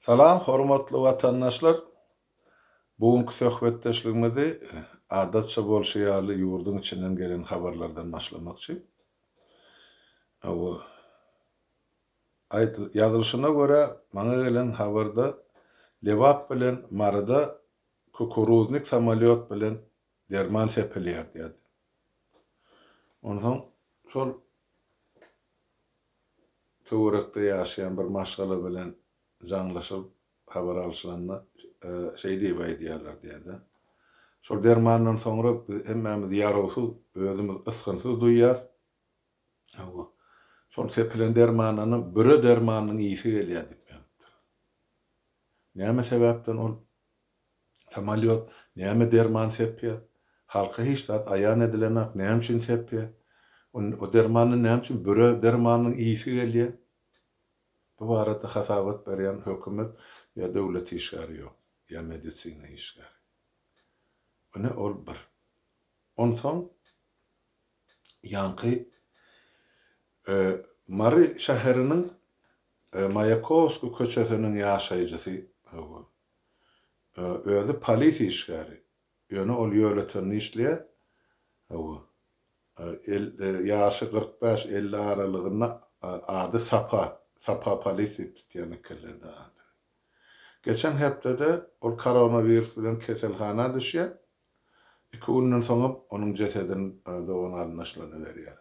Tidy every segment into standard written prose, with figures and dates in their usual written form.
Salam, hormatly watandaşlar. Bugünkü söhbetdeşligimizi adatça bolşaýaly ýurdun içinden gelen habarlardan başlamakçy. O ýazylyşyna görä, maňa gelen habarda lewap bilen marada kukuruznik samolyot bilen derman sepelýär diýdi. Ondan şol töwerekde ýaşaýan bir maşgala bilen jaňlaşyp habar alşylanda şey diýýärler diýdi. Şol dermandan soňra hemmämiz ýarawysyz, özümiz ysgynsyz duýýas. Şol sepilen dermanyny bire dermanynyň ýygy gelýär diýip. Näme sebäpden ol samolyot näme derman sepýär? Halka hiç zat aýan edilenak näme üçin sepýär? O dermanyny näme üçin bire dermanynyň ýygy gelýär? Bu barada hasabat berýän hökümet ýa döwlet işgäri ýok, ýa medisina işgäri. Ony ol bir. Onsoň ýanky Mary şäheriniň Mayakovsky köçesiniň ýaşaýjysy özü polisiýa işgäri. Ýöne ol ýöletenini işleýär. Ýaşy 45-50 aralygynda ady Sapa polisiýa tutýany keldi. Geçen hepdede ol koronavirus bilen keselhana düşýär. 2 günden soňra onuň jesedini dogan anlaşylany berýär.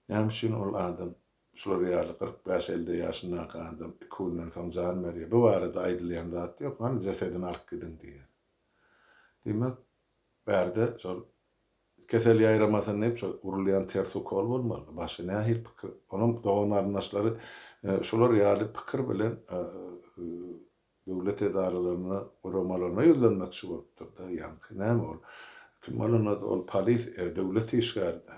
Näme üçin ol adam şular ýaly 45-50 ýaşyndaky adam 2 günden soň jan berýär. Bu barada aýdylýan zat ýok, mana jesedini alyp gidin diýär. Demek berde şol kesel ýaýramasyny hep şol urulýan tersukol bolmaly. Başyna hil pikir, onuň dogan anlaşylary şular ýaly pikir bilen döwlet edaralaryna, uramalarına ýüzlenmekçi bolupdyr da. Ýanky näme ol? Kim bolanda ol polis döwlet işgärdi.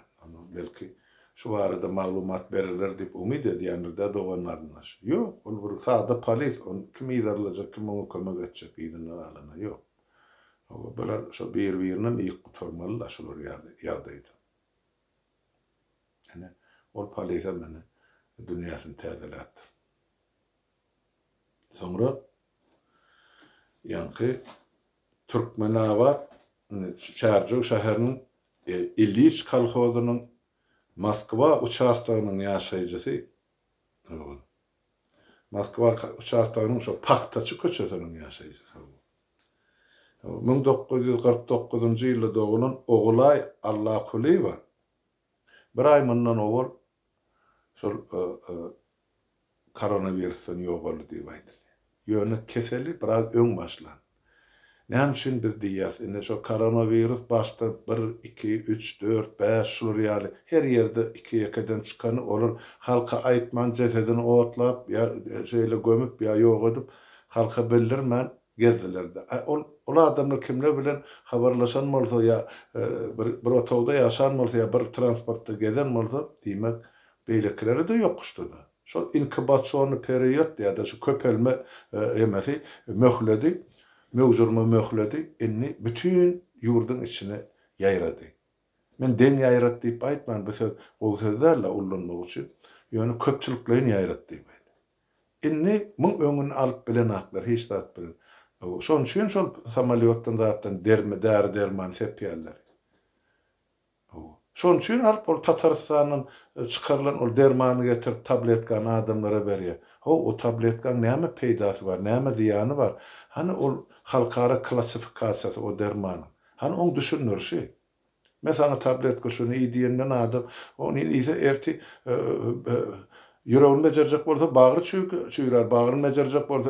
Belki şu barada maglumat berirler diýip umyd edýänler dogan anlaşy. Ýok, ol bir sada polis, on kim ýerlejek, kim oňa kömek etjek ýa-da alana ýok. Bular şu bir-birine ýyk turmaly şular ýagdaýda. Yani ol polisa meni dünýäsini täzeläpdir. Soňra ýanky Türkmenaba Çarjuk şäheriniň Ilyich kolhozynyň Moskwa uçastagynyň ýaşaýjysy. Moskwa uçastagynyň şu Paxtaçy köçesiniň ýaşaýjysy. 1949-njy ýylda doğulan Oğulay Allaquliýewa bir ay mundan owul şol koronavirusdan ýogaly diýip aýdyldy. Ýöne keseli biraz öň başlan. Näme üçin biz diýýäs? Indi şu koronavirus başda 1, 2, 3, 4, 5 şular ýaly her ýerde 2-2den çykany olur. Halka aýtman jesedini otlap ýa şeýle gömüp ýa ýok edip halka bildirmän gezdilerdi. Ol adamlar kimle bilen habarlaşan bolsa ýa bir otowda ýaşan bolsa ýa bir transportda gezen bolsa diýmek beýlekleri de ýokuşdy da. Şol inkubasiýony period ýa-da şu köpelme emesi möhledi, mewjurma möhledi, inni bütün ýurdun içine ýaýrady. Men den ýaýrat diýip aýtman, bu söz o sözlerle ullanmak üçin ýöne köpçüliklerini ýaýrat diýip. Inni muň öňüni alyp bilen aklar hiç zat bilen. Şon üçin şol samolyotdan zatdan derman sepýärler. Şon üçin alyp ol Tatarstanyň çykarylan ol dermany getirip tabletkany adamlara berýär. O tabletkaň näme peýdasy bar, näme ziýany bar? Hani ol halkara klassifikasiýasy o derman. Hani oň düşünürşi. Mesela tabletka şunu iyi diýenden adam, onu ise erti yüreğini becerjek bolsa bagry çüýrer, bagryny becerjek bolsa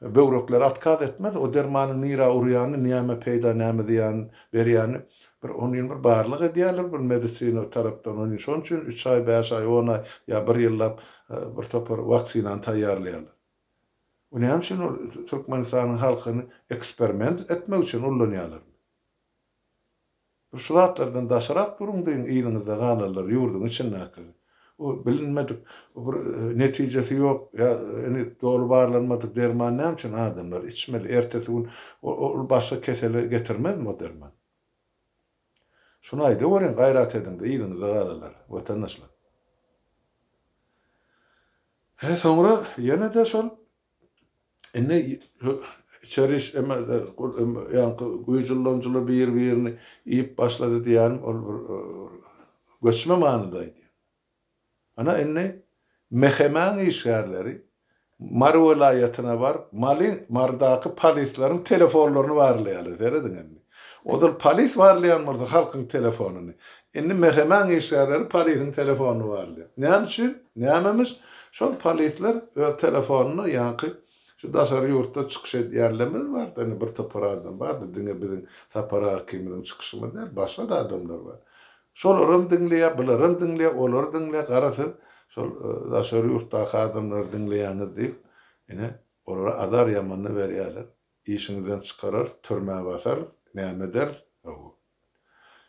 böwrekler atkaz etmez. O dermanyň nira urýany, näme peýda, näme diýän berýäni bir onun bir barlyk edýärler bir medisina tarapdan. Onu şon üçin 3 ay, 5 ay, 10 ay ýa 1 ýyllap bir topar waksinany taýýarlaýarlar. O näme üçin Türkmenistanyň halkyny eksperiment etmek üçin ullanýarlar. Bu şulatlardan daşarak durun diýin ýylyňyzda ganalar ýurdun içinde. O bilinmedik, bir netijesi ýok, ýa dogry barlanmadyk derman näme üçin adamlar içmeli, ertesi gün o başga keseli getirmezmi o derman? Şunu aýdyp görün, gaýrat edin, ýylyňyzda ganalar, watandaşlar. He sonra yine de şol enne içeriş yani güýjüllonjyly bir-birini iýip başlady diýenim ol göçme manydaýdy. Ana enne mehemen işgärleri Mar welaýatyna bar, Mardaky polislaryň telefonlaryny barlaýarlar. Seredin emmi. Odal polis barlaýan bolsa halkyň telefonuny. Indi mehemen işgärleri polisiň telefonuny barlaýar. Näme üçin? Nämemiş? Şol polisler öz telefonuny ýa-ni şu daşary ýurtda çykyş edýärler bar. Indi bir topar adam bar, diňe biziň sapara hakymyň çykysy der, başga da adamlar bar. Şolaryň diňleýär, bilerim diňleýär, olar diňleýär, garasy şol daşary ýurtdaky adamlar diňleýändir diýip, ene olara azar ýamanyny berýärler. İşiňizden çykarar, türmäge basar, näme der?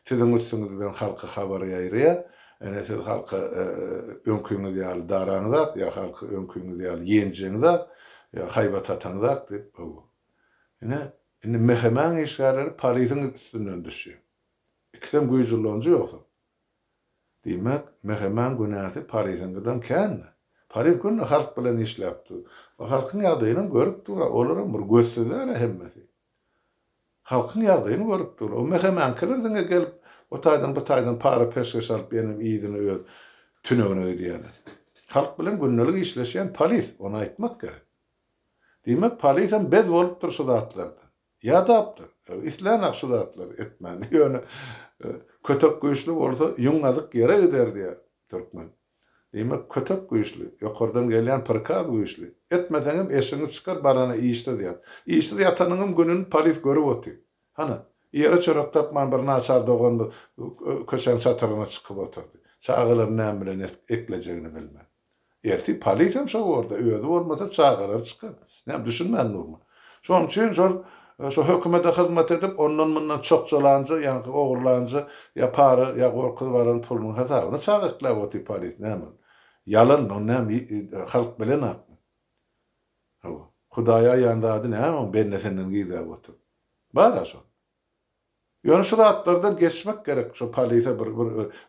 Siziň üstüňiz bilen halka habar ýaýrýar. Ene siz halka öňküňiz ýaly daranyňyza, ýa halka öňküňiz ýaly ýenjeňize, ýa haýbat ataňyza diýip bu. Ene mehemen işgärleri polisiň üstünden düşýär. İkisem güýjüllonjy ýoksa. Diýmek, mehemen günäsi polisiňden kän. Polis günü halk bilen işläpdi. O halkyň ýagdaýyny görüp durar, olaram bir gösterdäler hemmesi. Halkyň ýagdaýyny görüp durar. O mehemen kirdiňe gelip, o taýdan bu taýdan para peşke salyp benim ýygyny öz tünegine ödýärler. Halk bilen günnelik işleşýän polis, onu aýtmak gerek. Diýmek, polisem bez bolup dursa zatlarda. Ýa-dapdyr. İsläň akşudatlar etmäni. Ýöne kötek güýçli bolsa ýuňazyk ýere gider diýär türkmen. Diýmek kötek güýçli, ýokardan gelýän prikaz güýçli. Etmeseňem eşiňiz çykar barana iýişde diýär. Iýişde ýatanyňym gününi polis görüp otyr. Hana, ýere çörek tapman bir naçar dogandy, köşeň satyryna çykyp oturdy. Çağılar näme bilen eklejegini bilmän. Erti polis hem şo orada, öýde bolmasa çağılar çykar. Näme düşünmän normal. Şoň üçin şu hökümete hyzmat edip ondan bundan çok çalanca, yani oğurlanca, ya para, ya gorkyz baran pulun hesabyny çağıklap otyp polis näme? Yalan, o näme halk bilen akmy? Hudaýa ýandady näme? Ben senden gizlap otyp. Bar şo. Ýöne şu atlardan geçmek gerek. Şu polise bir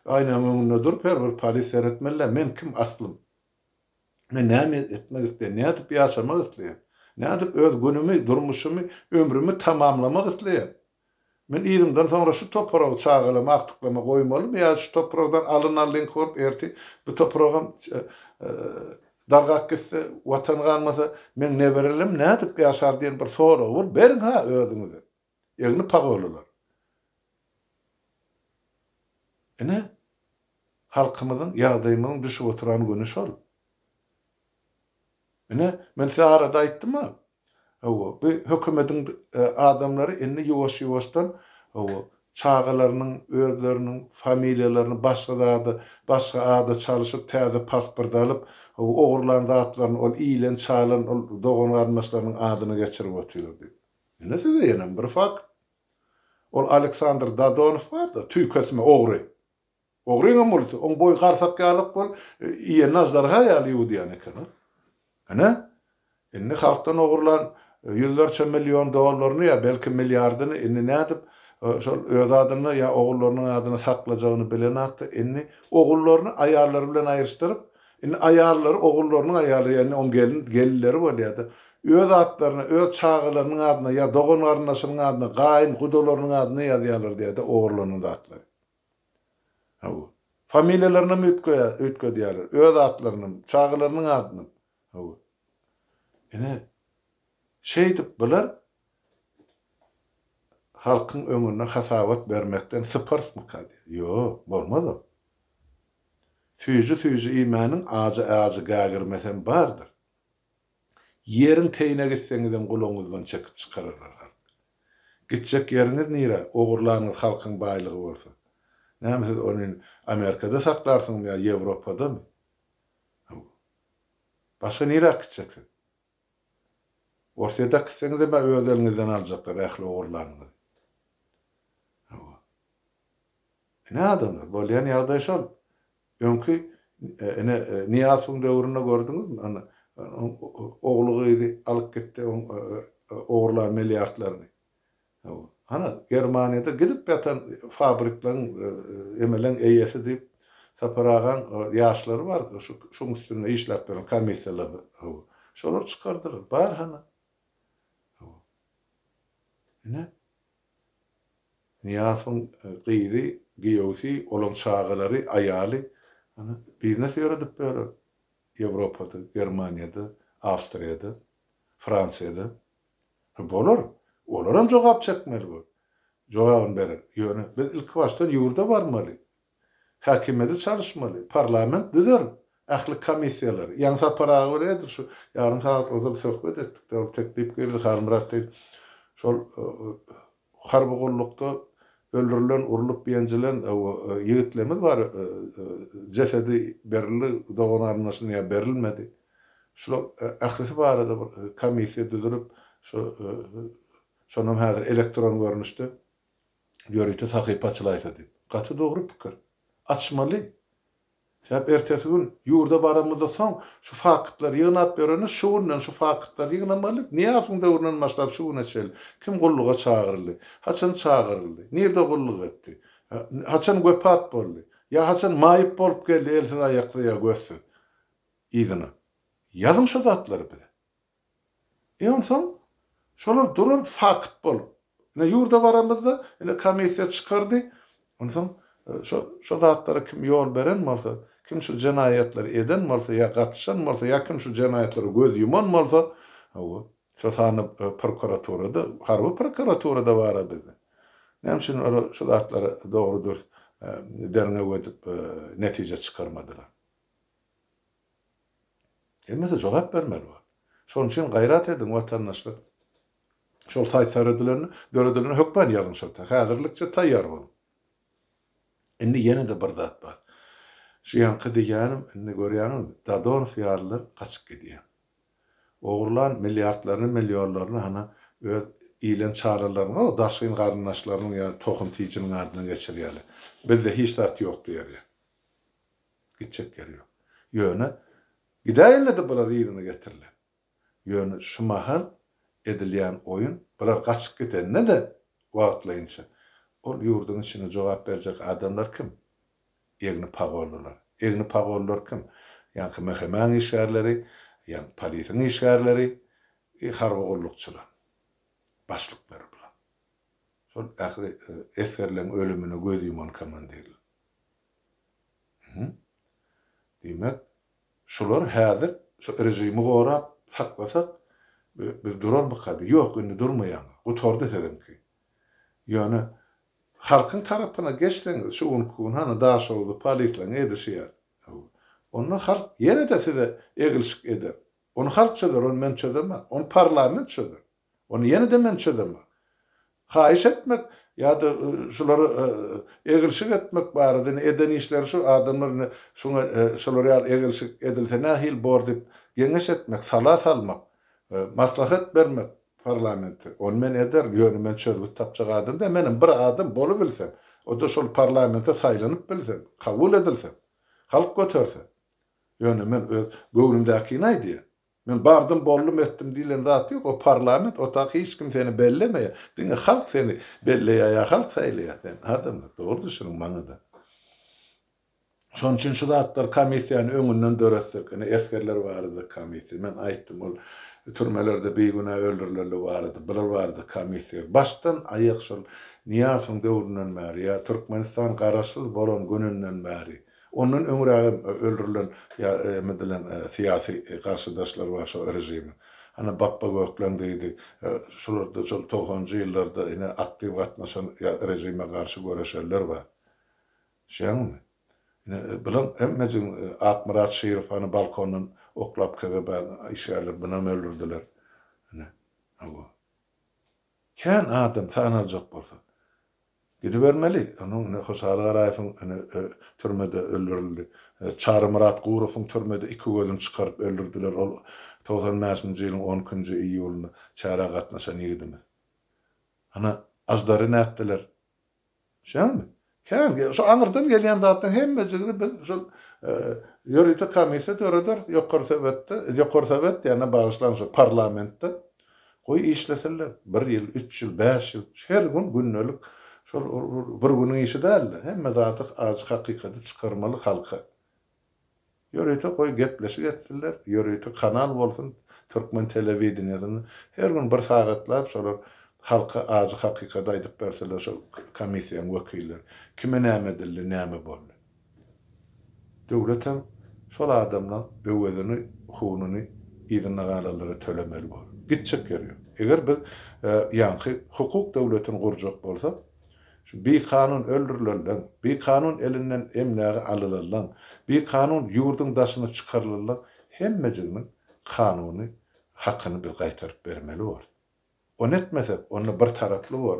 aýnanyň öňünde durup bir polis seretmeler. Men kim aslym? Men näme etmek isleýän? Näme diýip ýaşamak isleýän? Nädip öz günümi, durmuşumy, ömrümi tamamlamak isleýär. Men ýygyňdan soňra şu topragy çağılama, aktyklama goýmalym, ýa şu topragdan alynan korup erti bu topragym dargak gitse, watan galmasa men ne berelim, nädip ýaşar diýen bir soraw bol, berin ha özüňize. Ýöňni pak bolurlar. Ene halkymyzyň ýagdaýymyň düşüp oturan güni şol. Men size arada aýtdym mı? Bu hökümetiň adamlary indi ýuwaş-ýuwaşdan çağılarynyň, özleriniň familiýalaryny başga ada çalışyp täze pasport alyp, ogurlan zatlaryny, ol iýlen çağılan, ol dogan garmaşlarynyň adyny geçirip oturýardy. Ene size ýene bir fakt. Ol Aleksandr Dadonov bar da, tüýkesme ogry. Ogryňam bolsa, on boy garsak ýalyp bol, iýe nazarga ýaly ýudi eken. Indi halktan ogurlan yüzlerce milyon dolarını ya belki milyardını indi nädip şol öz adyny ya ogurlarynyň adyny saklajagyny bilen atdy. Indi ogurlaryny aýarlary bilen aýyrstyryp, indi aýarlary ogurlarynyň aýarlary ýani on gelleri bolýardy. Öz atlaryny, öz çağılarynyň adyna ya dogan garnaşynyň adyna, gaýyn gudalarynyň adyna ýazýarlar diýdi ogurlarynyň atlary. Familiýalaryny ütkö diýerler, öz atlaryny, çağılarynyň adyny. Ene şeydip bular halkyň öňüne hasawat bermekden sıpars mykady. Yo, bolmaz o. Süýji iýmanyň azy gagyrmesen bardyr. Ýeriň teýine gitseňizden gulaňyzdan çekip çykararlar. Gitjek ýeriňiz nire? Ogurlanyň halkyň baýlygy bolsa. Näme siz onu Amerikada saklarsyňyz ýa Ýewropadamy? Başga nire gitjeksin? Ortada gitseňiz de öz eliňizden aljaklar ähli ogurlanyňy. Ne adamlar? Bolýan ýagdaý şol. Öňkü Niýazowyň döwründe gördüňizmi? Ana oglugy alyp gitdi ogurlar milliardlaryny. Ana Germaniýada gidip ýatan fabriklaryň emelen eýesi diýip taparagan ýaşlary bar, şoň üstünde işläp beren komissiýalar. Şolar çykardylar. Bar hana. Ne? Niýasyň gyýdy, giýowsy, olan çağalary, aýaly, ana biznes ýöredip berer. Ýewropada, Germaniýada, Awstriýada, Fransiýada. Bolar. Olaram jogap çekmeli bu. Jogabyny berer. Ýöne biz ilk başdan ýurda barmaly. Häkimede çalışmaly. Parlament düzer. Ähli komissiýalar. Ýa-da paraga beredir şu. Ýarym saat ozal söhbet etdik. Teklip geldi Harmurat diýip. Şol harby gollukda öldürilen, urulup biýenjilen ýigitlerimiz bar. Cesedi berildi, doğan arnasyna ýa berilmedi. Şu ählisi barada komissiýa düzülip şonun häzir elektron görnüşde ýörüýte sahypaçylaýsa diýip. Gaty dogry pikir. Açmaly. Şäp ertesi gün ýurda baramyzda soň şu faktlar ýygnap bereni şuundan şu faktlar ýygnamaly. Niýe döwründen başlap şuuna çel. Kim gulluga çağıryldy? Haçan çağıryldy? Nerede gulluk etdi? Haçan göpat boldy? Ya haçan maýyp bolup geldi elsiz aýakly ýa gössü. Ýygyny. Ýazym şu zatlary bile. Ýa-da şolar durar fakt bolup. Ýurda baramyzda ene komissiýa çykardy. Ondan şu zatlary kim ýol beren bolsa, kim şu jenaýetleri eden bolsa ýa gatşan bolsa ýa kim şu jenaýetleri göz yuman bolsa, şu sany prokuraturada, harby prokuraturada bar bizde. Näme üçin şu zatlary dogry derine ödüp netije çıkarmadylar. Emese jogap bermeli bu. Şoň üçin gaýrat edin watandaşlar. Şol saýtlardylaryny, döredelerini hökmen ýazyn şolta. Häzirlikçe taýýar bol. Indi ýene de bir zat bar. Şu ýanky diýänim, indi görýänim, dadon fiýarlar gaçyp gidýär. Ogurlan milliardlaryny, milionlaryny hana öz ilen çaralaryny, o daşyň garyndaşlarynyň ýa tohum tiýjiniň adyna geçirýärler. Bizde hiç zat ýok diýerler. Gitjek gerýär. Ýöne gidaýynda da bular ýygyny getirler. Ýöne şu mahal edilýän oýun bular gaçyp gitende de wagtlaýynça ol ýurdun içine jogap berjek adamlar kim? Egni pagollar. Egni pagollar kim? Ýa-ki mehmen işgärleri, ýa polisiýa işgärleri, harby gollukçylar. Başlyk beripler. Şol ähli eferleň ölümine göz yuman komandir. Demek şular häzir şu rejimi gorap saklasak biz duralmaýar. Ýok, indi durmaýan. Gutorda sedimki. Ýöne halkyň tarapyna geçseňiz şu unkun hana daşawdy polisiýa edişýär. Onu halk ýene de size egilşik eder. Onu halk çözer, onu men çözemem. Onu parlament çözer. Onu ýene de men çözemem. Haýyş etmek ýa-da şulary egilşik etmek barada eden işler şu adamlar şuna şolary egilşik edilse nähil bor dip geňeş etmek, sala salmak, maslahat bermek parlamenti. Onu men eder, ýöne men çözgüt tapjak adam da menim bir adam bolup bilsem, o da şol parlamente saýlanyp bilsem, kabul edilse, halk göterse. Ýöne men öz göwrümdäki näýdi? Men bardım bollum etdim diýilen zat ýok. O parlament, o tak hiç kim seni bellemeýär. Diňe halk seni belleýär, ýa halk saýlaýar. Adam dogry düşünüň maňyda. Şoň üçin şu zatlar komissiýany öňünden döretsek, eskerler bardy komissiýa. Men aýtdym, ol türmelerde beýguna öldürilerler bardy, bular bardy komissiýa. Başdan aýak şol Niýasyň döwründen bäri, ýa Türkmenistan garaşsyz bolan gününden bäri. Onun ömrüne öldürülen ya medilen siyasi karşıdaşlar var şu rejimi. Hani Bappa Göklen deydi, şurada 90-njy ýyllarda yine aktiv gatnaşan rejime karşı göreşenler var. Şeňmi? Yine bilen hemmejin Akmurat Şerif hani balkondan oklap kebe işgärler buna öldürdüler. Hani bu. Kän adam tanajak bolsa gidivermeli. Onun Hosar Garaýewiň türmede öldürildi. Çary Murat Guruwň türmede 2 gözüni çykaryp öldürdiler. Ol 95-nji ýylyň 10-njy iýulynda çara gatnaşan ýigidimi. Ana azdary näpdiler. Şeňmi? Kän şu anyrdan gelýän zatdan hemmejini biz şu ýörüýte komissiýa döredер, ýokary sebet ýa-ni bagyşlan şu parlamentde goý işleseler 1 ýyl, 3 ýyl, 5 ýyl, her gün günnelik Şol bir günün işi däl. Hemme zady az hakykati çykarmaly halka. Ýöreýte goý gepleşik etdiler. Ýöreýte kanal bolsun, Türkmen telewizionyny her gün bir sagatlap şolar halka az hakykaty aýdyp berseler şol komissiýanyň wekilleri kime näme dildi, näme boldy. Döwletem şol adamlar öwedini, hununy ýygyna galalara tölemeli bol. Gitjek gerek. Eger biz ýanky hukuk döwletini gurjak bolsak, şu bir kanun öldürülen, bir kanun elinden emläge alylan, bir kanun ýurdun daşyna çykarylan, hemmejiniň kanuny hakyny bir gaýtaryp bermeli bol. O netmesek, onu bir taraplı bol.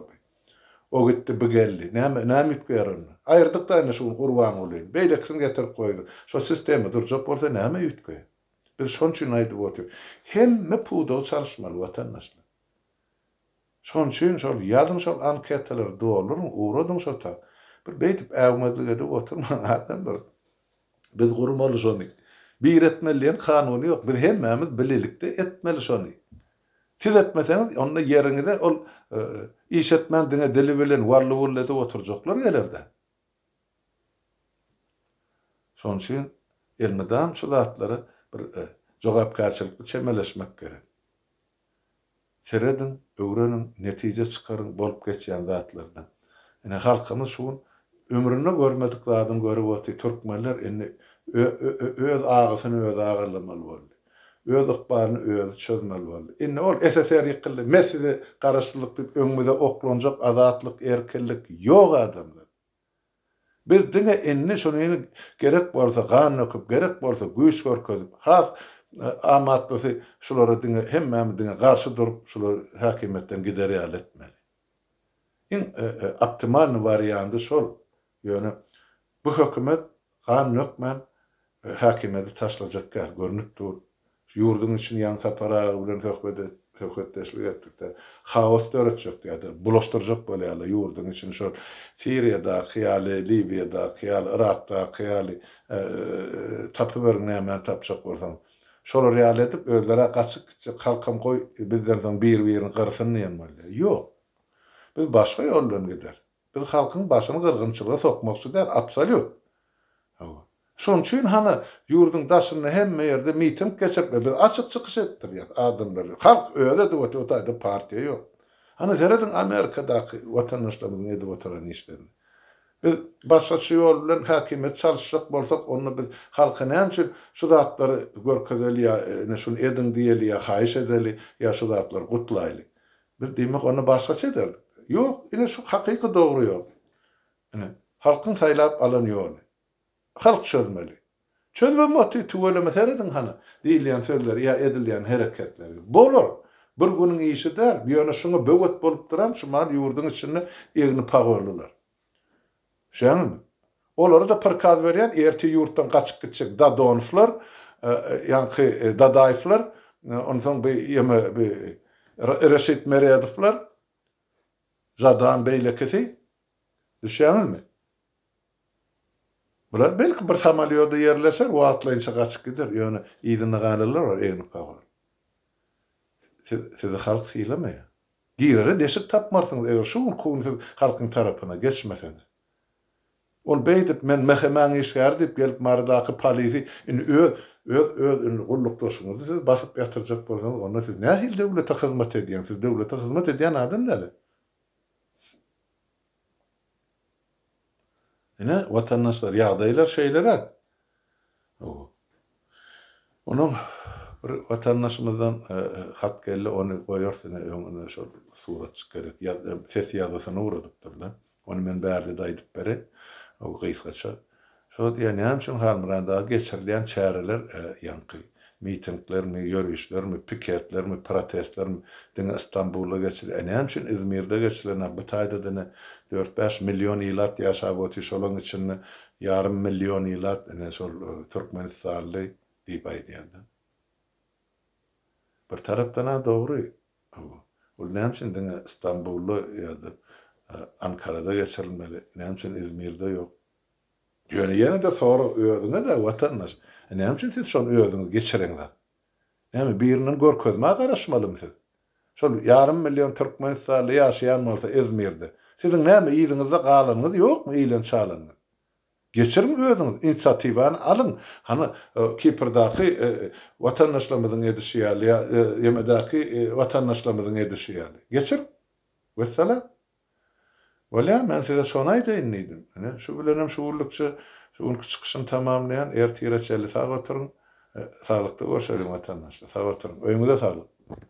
O gitti bu geldi. Näme ýetýär onu? Aýyrdyk da ene şunu gurban bolýan. Beýleksin getirip goýdy. Şo sistemi durjak bolsa näme ýetýär? Biz şoň üçin aýdyp oturup, hemme puda çalışmaly watandaşlar. Şoň üçin şol ýazyň şol anketler dolur, uğradyň şota. Bir beýtip äwmedlige de oturman adam bir. Biz gurmaly şonu. Bir etmeliýän kanuny ýok. Biz hemmemiz bililikde etmeli şonu. Siz etmeseňiz, onda ýeriňizde ol işetmendiňe dili bilen warly bollady oturjaklar gelerde. Şoň üçin elmedam şu zatlary bir jogapkarçylykly çemeleşmek gerek. Seredin, öwrenin, netije çykaryň bolup geçýän zatlardan. Ene halkymyz şu ömründe görmedik zadyň görüp oty türkmenler ene öz agysyny öz agylamaly boldy. Öz ykbalyny öz çözmeli boldy. Ene ol SSR ýykyldy. Mesele garaşlyk diýip öňümizde oklanjak azatlyk, erkinlik ýok adamlar. Biz diňe enne şonu gerek bolsa gan okup, gerek bolsa güýç görkezip, has amatly şulara diňe hemmemiz diňe garşy durup şular hakimiýetden gideri aletmeli. Optimal varianty şol. Ýöne bu hökümet gan nökmen hakimiýeti taşlajak görünüp dur. Ýurdun için ýan tapara bilen hökümetdeşlik etdikde haos döretjek ýa-da bulaşdyrjak bolýarlar ýurdun için şol Siriýada, hyýaly Libyada, hyýaly Irakda, hyýaly tapyber näme tapjak bolsaň şolar ýaly edip özlere gaçyk halkam goý bizlerden bir-birini gyrsyny ýanmaly. Ýok. Biz başga ýoldan gider. Biz halkyň başyny gyrgynçylyga sokmakçy däl, absolut. Şoň üçin hana ýurdun daşyny hemme ýerde miting geçip biz açyk çykyş etdirýär adamlar. Halk öýde de otaydy partiýa ýok. Hana seredin Amerikadaky watandaşlarymyň edip oturan işlerini. Biz başgaça ýol bilen hakimiýet çalışjak bolsak, onu biz halka näme üçin şu zatlary görkezeli ýa şunu edin diýeli ýa haýyş edeli ýa şu zatlar gutlaýly. Biz diýmek onu başgaça ederdik. Ýok, ine şu hakyky dogry ýol. Ine halkyň saýlap alan ýol. Halk çözmeli. Çözmemeti tuvalemez eredin hana. Diýilýän sözler ýa edilýän hereketler. Bolur. Bir günüň işi däl. Ýöne şuňa böwet bolup duran şu mal ýurdun içinde egni pagorlular. Şäňmi? Olary da prikaz berýän erti ýurtdan gaçyp gitjek da donuflar, ýa-ni dadaýflar, ondan soň bir Reşit Meredowlar, Zadan beýlekesi. Düşäňizmi? Bular belki bir samalyoda yerleşer, o atlayınca kaçıp gider. Yani iyidini galiler var, eğini kavur. Sizi halk siylemeye. Girere deşik tapmarsınız. Eğer şu hukukun siz halkın tarafına geçmeseniz. Ol beydip men mehemen işler deyip gelip maradaki polisi öz gullukdoşunuzu siz basıp yatıracak bolsanız onda siz ne hil devlete hizmet ediyen? Siz devlete hizmet ediyen adam deli. Yine vatandaşlar yağdaylar şeylere. Onun bir vatandaşımızdan hat geldi, onu koyuyorsun, onu şöyle surat çıkarıp, ses yazısına uğradıktır da. Onu ben berdi daydıp beri, o kıyıskaça. Şöyle diye ne için halmıranda geçirilen çağrılar yankı. Mitingler mi, yürüyüşler mi, piketler mi, protestler mi, dine İstanbul'da geçirilen. Ne için İzmir'de geçirilen, bu tayda dine 4-5 milyon ilat yaşab otiş olan içinde yarım milyon ilat Türkmenistanlı deyip aydiyandı. Bir taraftan doğru. O ne için dine İstanbul'da ya da Ankara'da geçirilmeli. Ne için İzmir'de yok. Yine de sonra öğüdüne de vatandaş. Ne için siz şonu öğüdünüz geçirenler? Yani birinin görkezmeye karışmalı mı siz? Şöyle yarım milyon Türkmenistanlı yaşayan olsa İzmir'de. Sizin näme ýyzyňyzda galanňyz ýokmy eýlen çalanyň? Geçirin özüňiz, inisiatiwany alyň. Hany Kiprdaky watandaşlarymyzyň edişi ýaly, ýemedäki watandaşlarymyzyň edişi ýaly. Geçir. Vesselam. Wala men size şonu aýdaýyn diýdim. Şu bilenem şuwurlukça şu çıkışyny tamamlayan ertire çeli sag oturuň. Sağlıkda görüşelim vatandaşlar. Sağ oturun. Öýüňize sağlyk.